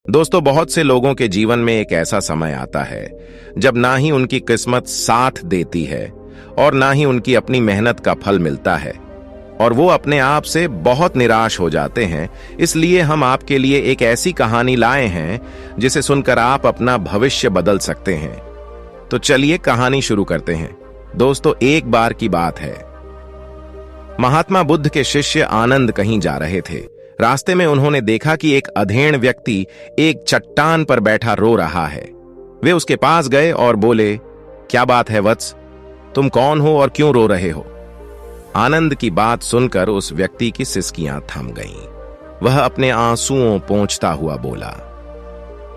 दोस्तों, बहुत से लोगों के जीवन में एक ऐसा समय आता है जब ना ही उनकी किस्मत साथ देती है और ना ही उनकी अपनी मेहनत का फल मिलता है और वो अपने आप से बहुत निराश हो जाते हैं। इसलिए हम आपके लिए एक ऐसी कहानी लाए हैं जिसे सुनकर आप अपना भविष्य बदल सकते हैं। तो चलिए कहानी शुरू करते हैं। दोस्तों, एक बार की बात है, महात्मा बुद्ध के शिष्य आनंद कहीं जा रहे थे। रास्ते में उन्होंने देखा कि एक अधेड़ व्यक्ति एक चट्टान पर बैठा रो रहा है। वे उसके पास गए और बोले, क्या बात है वत्स, तुम कौन हो और क्यों रो रहे हो? आनंद की बात सुनकर उस व्यक्ति की सिसकियां थम गईं। वह अपने आंसुओं पोंछता हुआ बोला,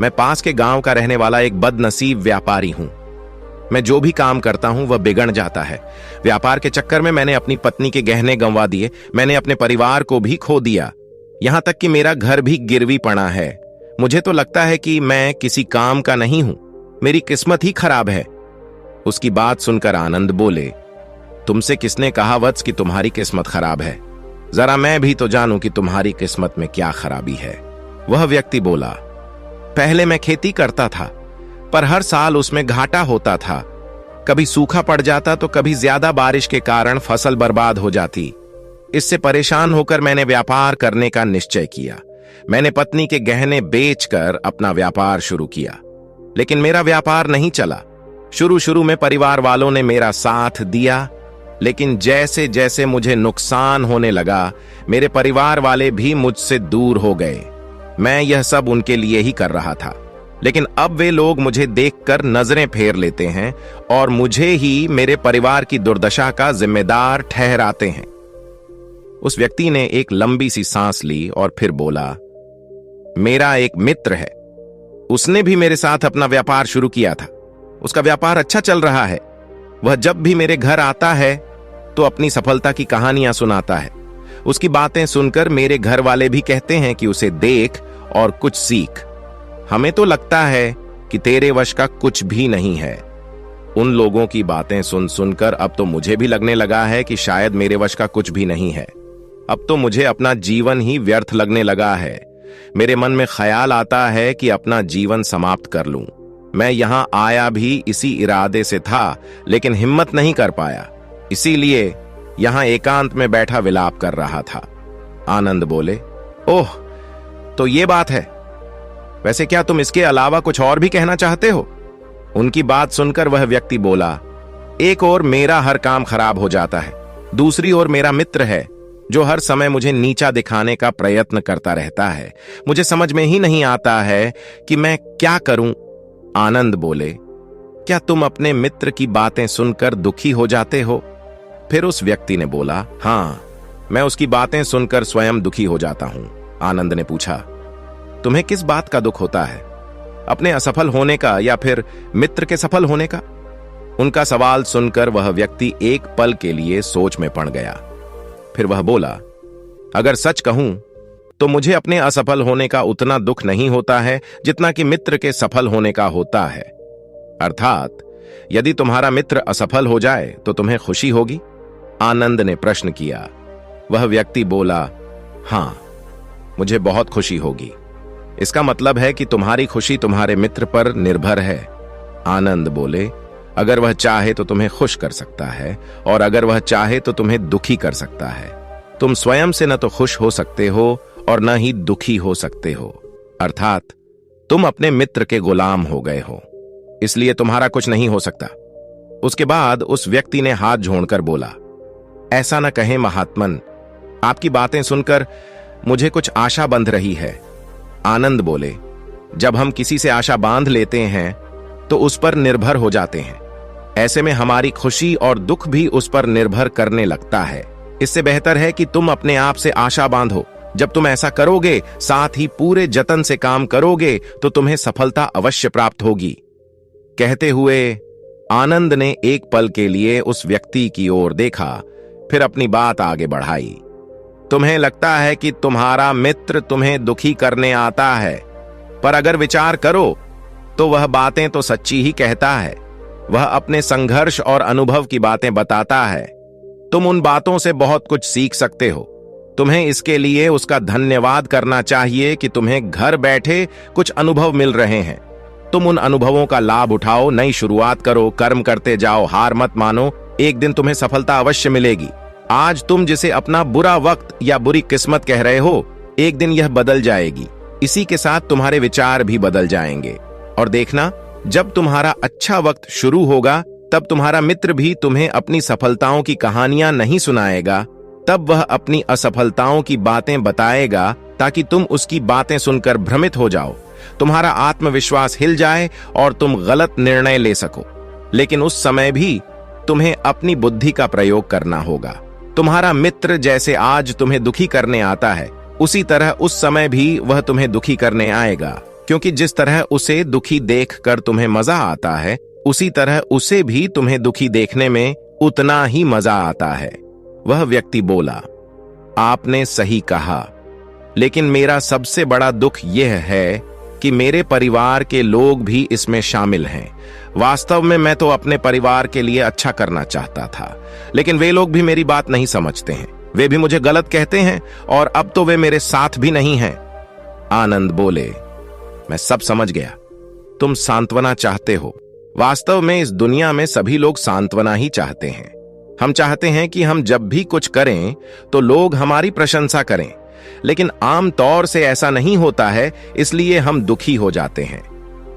मैं पास के गांव का रहने वाला एक बदनसीब व्यापारी हूं। मैं जो भी काम करता हूं वह बिगड़ जाता है। व्यापार के चक्कर में मैंने अपनी पत्नी के गहने गंवा दिए, मैंने अपने परिवार को भी खो दिया, यहां तक कि मेरा घर भी गिरवी पड़ा है। मुझे तो लगता है कि मैं किसी काम का नहीं हूं, मेरी किस्मत ही खराब है। उसकी बात सुनकर आनंद बोले, तुमसे किसने कहा वत्स कि तुम्हारी किस्मत खराब है? जरा मैं भी तो जानूं कि तुम्हारी किस्मत में क्या खराबी है। वह व्यक्ति बोला, पहले मैं खेती करता था, पर हर साल उसमें घाटा होता था। कभी सूखा पड़ जाता तो कभी ज्यादा बारिश के कारण फसल बर्बाद हो जाती। इससे परेशान होकर मैंने व्यापार करने का निश्चय किया। मैंने पत्नी के गहने बेचकर अपना व्यापार शुरू किया, लेकिन मेरा व्यापार नहीं चला। शुरू में परिवार वालों ने मेरा साथ दिया, लेकिन जैसे जैसे मुझे नुकसान होने लगा, मेरे परिवार वाले भी मुझसे दूर हो गए। मैं यह सब उनके लिए ही कर रहा था, लेकिन अब वे लोग मुझे देखकर नजरें फेर लेते हैं और मुझे ही मेरे परिवार की दुर्दशा का जिम्मेदार ठहराते हैं। उस व्यक्ति ने एक लंबी सी सांस ली और फिर बोला, मेरा एक मित्र है, उसने भी मेरे साथ अपना व्यापार शुरू किया था। उसका व्यापार अच्छा चल रहा है। वह जब भी मेरे घर आता है तो अपनी सफलता की कहानियां सुनाता है। उसकी बातें सुनकर मेरे घर वाले भी कहते हैं कि उसे देख और कुछ सीख। हमें तो लगता है कि तेरे वश का कुछ भी नहीं है। उन लोगों की बातें सुनकर अब तो मुझे भी लगने लगा है कि शायद मेरे वश का कुछ भी नहीं है। अब तो मुझे अपना जीवन ही व्यर्थ लगने लगा है। मेरे मन में ख्याल आता है कि अपना जीवन समाप्त कर लूं। मैं यहां आया भी इसी इरादे से था, लेकिन हिम्मत नहीं कर पाया, इसीलिए यहां एकांत में बैठा विलाप कर रहा था। आनंद बोले, ओह, तो ये बात है। वैसे क्या तुम इसके अलावा कुछ और भी कहना चाहते हो? उनकी बात सुनकर वह व्यक्ति बोला, एक और मेरा हर काम खराब हो जाता है, दूसरी ओर मेरा मित्र है जो हर समय मुझे नीचा दिखाने का प्रयत्न करता रहता है। मुझे समझ में ही नहीं आता है कि मैं क्या करूं। आनंद बोले, क्या तुम अपने मित्र की बातें सुनकर दुखी हो जाते हो? फिर उस व्यक्ति ने बोला, हां, मैं उसकी बातें सुनकर स्वयं दुखी हो जाता हूं। आनंद ने पूछा, तुम्हें किस बात का दुख होता है? अपने असफल होने का या फिर मित्र के सफल होने का? उनका सवाल सुनकर वह व्यक्ति एक पल के लिए सोच में पड़ गया। फिर वह बोला, अगर सच कहूं तो मुझे अपने असफल होने का उतना दुख नहीं होता है जितना कि मित्र के सफल होने का होता है। अर्थात यदि तुम्हारा मित्र असफल हो जाए तो तुम्हें खुशी होगी? आनंद ने प्रश्न किया। वह व्यक्ति बोला, हां, मुझे बहुत खुशी होगी। इसका मतलब है कि तुम्हारी खुशी तुम्हारे मित्र पर निर्भर है। आनंद बोले, अगर वह चाहे तो तुम्हें खुश कर सकता है और अगर वह चाहे तो तुम्हें दुखी कर सकता है। तुम स्वयं से न तो खुश हो सकते हो और न ही दुखी हो सकते हो। अर्थात तुम अपने मित्र के गुलाम हो गए हो, इसलिए तुम्हारा कुछ नहीं हो सकता। उसके बाद उस व्यक्ति ने हाथ जोड़कर बोला, ऐसा न कहें महात्मन, आपकी बातें सुनकर मुझे कुछ आशा बंध रही है। आनंद बोले, जब हम किसी से आशा बांध लेते हैं तो उस पर निर्भर हो जाते हैं। ऐसे में हमारी खुशी और दुख भी उस पर निर्भर करने लगता है। इससे बेहतर है कि तुम अपने आप से आशा बांधो। जब तुम ऐसा करोगे, साथ ही पूरे जतन से काम करोगे, तो तुम्हें सफलता अवश्य प्राप्त होगी। कहते हुए आनंद ने एक पल के लिए उस व्यक्ति की ओर देखा, फिर अपनी बात आगे बढ़ाई। तुम्हें लगता है कि तुम्हारा मित्र तुम्हें दुखी करने आता है, पर अगर विचार करो तो वह बातें तो सच्ची ही कहता है। वह अपने संघर्ष और अनुभव की बातें बताता है। तुम उन बातों से बहुत कुछ सीख सकते हो। तुम्हें इसके लिए उसका धन्यवाद करना चाहिए कि तुम्हें घर बैठे कुछ अनुभव मिल रहे हैं। तुम उन अनुभवों का लाभ उठाओ, नई शुरुआत करो, कर्म करते जाओ, हार मत मानो। एक दिन तुम्हें सफलता अवश्य मिलेगी। आज तुम जिसे अपना बुरा वक्त या बुरी किस्मत कह रहे हो, एक दिन यह बदल जाएगी। इसी के साथ तुम्हारे विचार भी बदल जाएंगे। और देखना, जब तुम्हारा अच्छा वक्त शुरू होगा, तब तुम्हारा मित्र भी तुम्हें अपनी सफलताओं की कहानियां नहीं सुनाएगा, तब वह अपनी असफलताओं की बातें बताएगा ताकि तुम उसकी बातें सुनकर भ्रमित हो जाओ, तुम्हारा आत्मविश्वास हिल जाए और तुम गलत निर्णय ले सको। लेकिन उस समय भी तुम्हें अपनी बुद्धि का प्रयोग करना होगा। तुम्हारा मित्र जैसे आज तुम्हें दुखी करने आता है, उसी तरह उस समय भी वह तुम्हें दुखी करने आएगा, क्योंकि जिस तरह उसे दुखी देखकर तुम्हें मजा आता है, उसी तरह उसे भी तुम्हें दुखी देखने में उतना ही मजा आता है। वह व्यक्ति बोला, आपने सही कहा, लेकिन मेरा सबसे बड़ा दुख यह है कि मेरे परिवार के लोग भी इसमें शामिल हैं। वास्तव में मैं तो अपने परिवार के लिए अच्छा करना चाहता था, लेकिन वे लोग भी मेरी बात नहीं समझते हैं। वे भी मुझे गलत कहते हैं और अब तो वे मेरे साथ भी नहीं हैं। आनंद बोले, मैं सब समझ गया। तुम सांत्वना चाहते हो। वास्तव में इस दुनिया में सभी लोग सांत्वना ही चाहते हैं। हम चाहते हैं कि हम जब भी कुछ करें तो लोग हमारी प्रशंसा करें, लेकिन आम तौर से ऐसा नहीं होता है, इसलिए हम दुखी हो जाते हैं।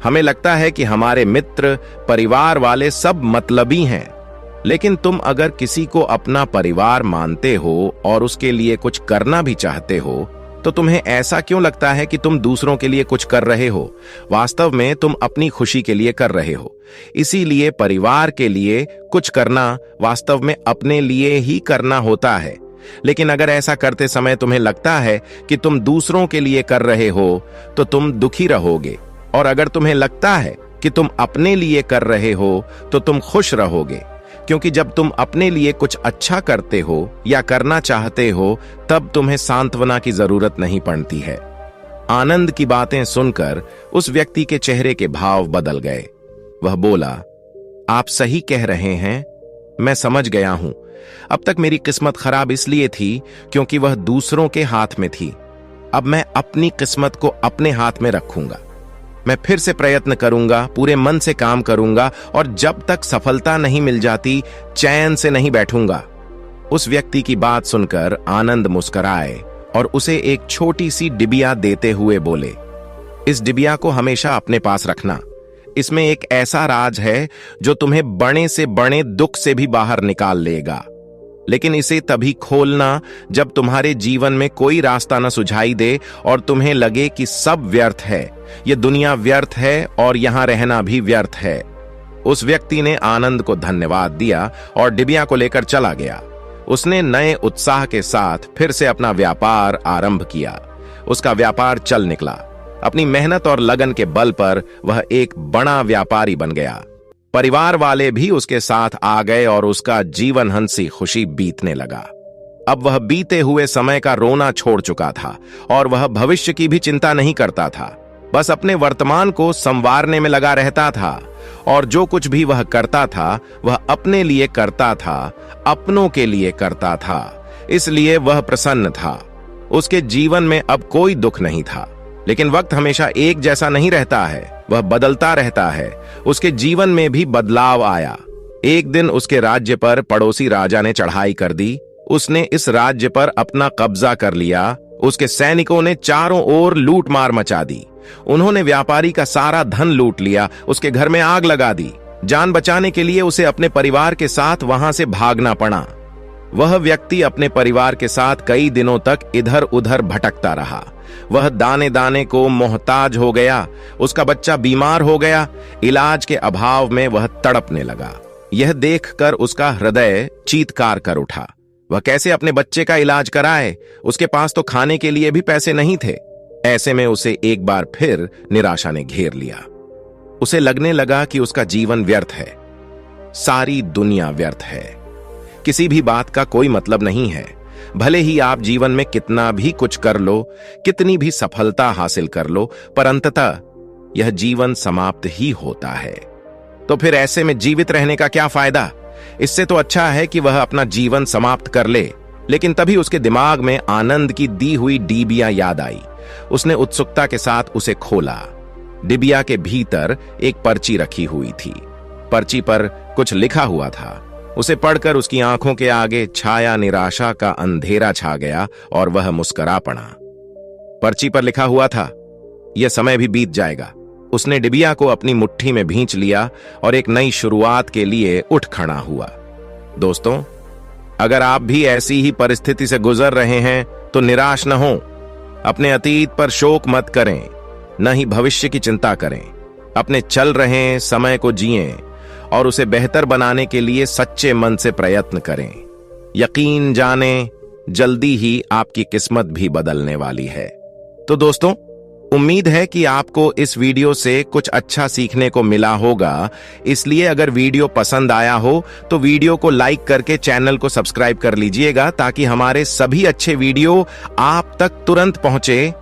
हमें लगता है कि हमारे मित्र, परिवार वाले सब मतलबी हैं। लेकिन तुम अगर किसी को अपना परिवार मानते हो और उसके लिए कुछ करना भी चाहते हो, तो तुम्हें ऐसा क्यों लगता है कि तुम दूसरों के लिए कुछ कर रहे हो? वास्तव में तुम अपनी खुशी के लिए कर रहे हो। इसीलिए परिवार के लिए कुछ करना वास्तव में अपने लिए ही करना होता है। लेकिन अगर ऐसा करते समय तुम्हें लगता है कि तुम दूसरों के लिए कर रहे हो, तो तुम दुखी रहोगे। और अगर तुम्हें लगता है कि तुम अपने लिए कर रहे हो, तो तुम खुश रहोगे, क्योंकि जब तुम अपने लिए कुछ अच्छा करते हो या करना चाहते हो, तब तुम्हें सांत्वना की जरूरत नहीं पड़ती है। आनंद की बातें सुनकर उस व्यक्ति के चेहरे के भाव बदल गए। वह बोला, आप सही कह रहे हैं, मैं समझ गया हूं। अब तक मेरी किस्मत खराब इसलिए थी क्योंकि वह दूसरों के हाथ में थी। अब मैं अपनी किस्मत को अपने हाथ में रखूंगा। मैं फिर से प्रयत्न करूंगा, पूरे मन से काम करूंगा, और जब तक सफलता नहीं मिल जाती, चैन से नहीं बैठूंगा। उस व्यक्ति की बात सुनकर आनंद मुस्कुराए और उसे एक छोटी सी डिबिया देते हुए बोले, इस डिबिया को हमेशा अपने पास रखना। इसमें एक ऐसा राज है जो तुम्हें बड़े से बड़े दुख से भी बाहर निकाल लेगा। लेकिन इसे तभी खोलना जब तुम्हारे जीवन में कोई रास्ता न सुझाई दे और तुम्हें लगे कि सब व्यर्थ है, ये दुनिया व्यर्थ है और यहां रहना भी व्यर्थ है। उस व्यक्ति ने आनंद को धन्यवाद दिया और डिबिया को लेकर चला गया। उसने नए उत्साह के साथ फिर से अपना व्यापार आरंभ किया। उसका व्यापार चल निकला। अपनी मेहनत और लगन के बल पर वह एक बड़ा व्यापारी बन गया। परिवार वाले भी उसके साथ आ गए और उसका जीवन हंसी खुशी बीतने लगा। अब वह बीते हुए समय का रोना छोड़ चुका था और वह भविष्य की भी चिंता नहीं करता था। बस अपने वर्तमान को संवारने में लगा रहता था, और जो कुछ भी वह करता था वह अपने लिए करता था, अपनों के लिए करता था। इसलिए वह प्रसन्न था। उसके जीवन में अब कोई दुख नहीं था। लेकिन वक्त हमेशा एक जैसा नहीं रहता है, वह बदलता रहता है। उसके जीवन में भी बदलाव आया। एक दिन उसके राज्य पर पड़ोसी राजा ने चढ़ाई कर दी। उसने इस राज्य पर अपना कब्जा कर लिया। उसके सैनिकों ने चारों ओर लूट मार मचा दी। उन्होंने व्यापारी का सारा धन लूट लिया, उसके घर में आग लगा दी। जान बचाने के लिए उसे अपने परिवार के साथ वहां से भागना पड़ा। वह व्यक्ति अपने परिवार के साथ कई दिनों तक इधर उधर भटकता रहा। वह दाने दाने को मोहताज हो गया। उसका बच्चा बीमार हो गया। इलाज के अभाव में वह तड़पने लगा। यह देखकर उसका हृदय चीत्कार कर उठा। वह कैसे अपने बच्चे का इलाज कराए? उसके पास तो खाने के लिए भी पैसे नहीं थे। ऐसे में उसे एक बार फिर निराशा ने घेर लिया। उसे लगने लगा कि उसका जीवन व्यर्थ है, सारी दुनिया व्यर्थ है, किसी भी बात का कोई मतलब नहीं है। भले ही आप जीवन में कितना भी कुछ कर लो, कितनी भी सफलता हासिल कर लो, पर अंततः यह जीवन समाप्त ही होता है। तो फिर ऐसे में जीवित रहने का क्या फायदा? इससे तो अच्छा है कि वह अपना जीवन समाप्त कर ले। लेकिन तभी उसके दिमाग में आनंद की दी हुई डिबिया याद आई। उसने उत्सुकता के साथ उसे खोला। डिबिया के भीतर एक पर्ची रखी हुई थी। पर्ची पर कुछ लिखा हुआ था। उसे पढ़कर उसकी आंखों के आगे छाया निराशा का अंधेरा छा गया और वह मुस्कुरा पड़ा। पर्ची पर लिखा हुआ था, यह समय भी बीत जाएगा। उसने डिबिया को अपनी मुट्ठी में भींच लिया और एक नई शुरुआत के लिए उठ खड़ा हुआ। दोस्तों, अगर आप भी ऐसी ही परिस्थिति से गुजर रहे हैं तो निराश न हो। अपने अतीत पर शोक मत करें, न ही भविष्य की चिंता करें। अपने चल रहे समय को जिएं और उसे बेहतर बनाने के लिए सच्चे मन से प्रयत्न करें। यकीन जानें, जल्दी ही आपकी किस्मत भी बदलने वाली है। तो दोस्तों, उम्मीद है कि आपको इस वीडियो से कुछ अच्छा सीखने को मिला होगा। इसलिए अगर वीडियो पसंद आया हो तो वीडियो को लाइक करके चैनल को सब्सक्राइब कर लीजिएगा ताकि हमारे सभी अच्छे वीडियो आप तक तुरंत पहुंचे।